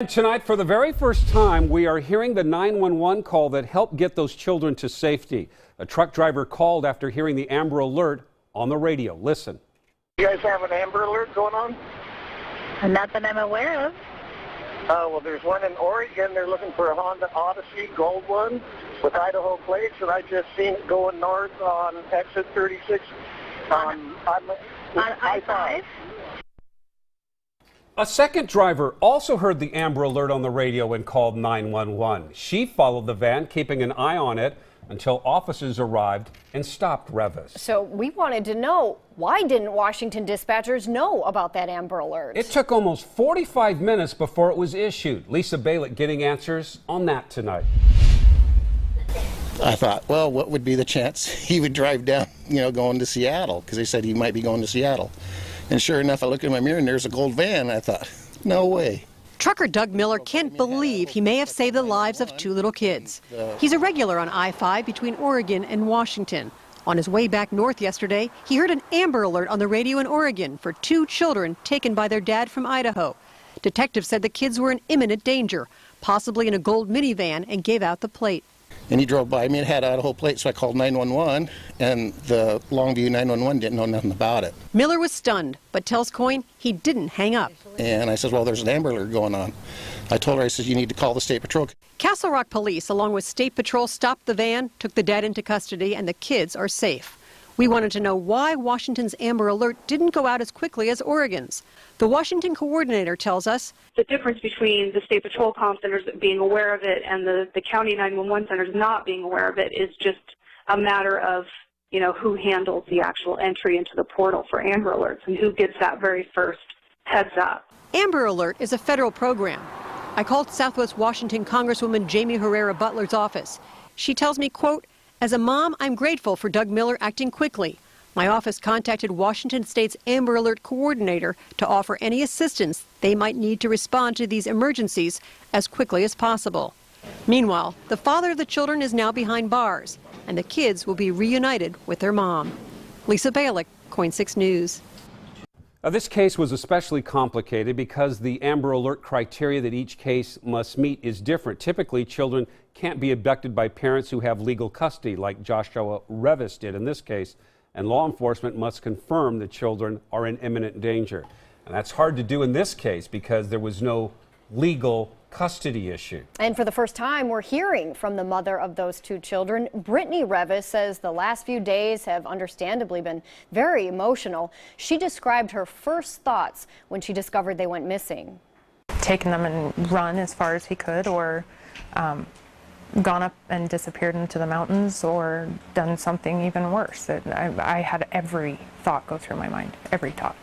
Tonight, for the very first time, we are hearing the 911 call that helped get those children to safety. A truck driver called after hearing the Amber Alert on the radio. Listen. You guys have an Amber Alert going on? Not that I'm aware of. Well, there's one in Oregon. They're looking for a Honda Odyssey, gold one, with Idaho plates, and I just seen it going north on exit 36 on I-5. A second driver also heard the Amber Alert on the radio and called 911. She followed the van, keeping an eye on it until officers arrived and stopped Revis. So we wanted to know, why didn't Washington dispatchers know about that Amber Alert? It took almost 45 minutes before it was issued. Lisa Balick getting answers on that tonight. I thought, well, what would be the chance he would drive down, going to Seattle? Because they said he might be going to Seattle. And sure enough, I looked in my mirror and there's a gold van. I thought, no way. Trucker Doug Miller can't believe he may have saved the lives of two little kids. He's a regular on I-5 between Oregon and Washington. On his way back north yesterday, he heard an Amber Alert on the radio in Oregon for two children taken by their dad from Idaho. Detectives said the kids were in imminent danger, possibly in a gold minivan, and gave out the plate. And he drove by me and had Idaho plates, so I called 911, and the Longview 911 didn't know nothing about it. Miller was stunned, but tells Coyne he didn't hang up. And I said, well, there's an Amber Alert going on. I told her, I said, you need to call the State Patrol. Castle Rock Police, along with State Patrol, stopped the van, took the dad into custody, and the kids are safe. We wanted to know why Washington's Amber Alert didn't go out as quickly as Oregon's. The Washington coordinator tells us the difference between the State Patrol comm centers being aware of it and the county 911 centers not being aware of it is just a matter of, who handles the actual entry into the portal for Amber Alerts and who gets that very first heads up. Amber Alert is a federal program. I called Southwest Washington Congresswoman Jamie Herrera Butler's office. She tells me, quote, as a mom, I'm grateful for Doug Miller acting quickly. My office contacted Washington State's Amber Alert coordinator to offer any assistance they might need to respond to these emergencies as quickly as possible. Meanwhile, the father of the children is now behind bars, and the kids will be reunited with their mom. Lisa Balick, KOIN 6 News. Now, this case was especially complicated because the Amber Alert criteria that each case must meet is different. Typically, children can't be abducted by parents who have legal custody, like Joshua Revis did in this case, and law enforcement must confirm the children are in imminent danger. And that's hard to do in this case because there was no legal custody issue. And for the first time, we're hearing from the mother of those two children. Brittany Revis says the last few days have understandably been very emotional. She described her first thoughts when she discovered they went missing. Taken them and run as far as he could, or gone up and disappeared into the mountains, or done something even worse. I had every thought go through my mind, every thought.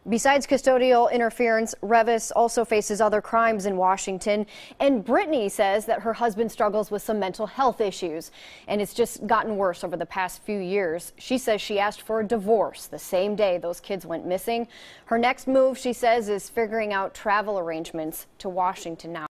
Besides custodial interference, Revis also faces other crimes in Washington. And Brittany says that her husband struggles with some mental health issues, and it's just gotten worse over the past few years. She says she asked for a divorce the same day those kids went missing. Her next move, she says, is figuring out travel arrangements to Washington now.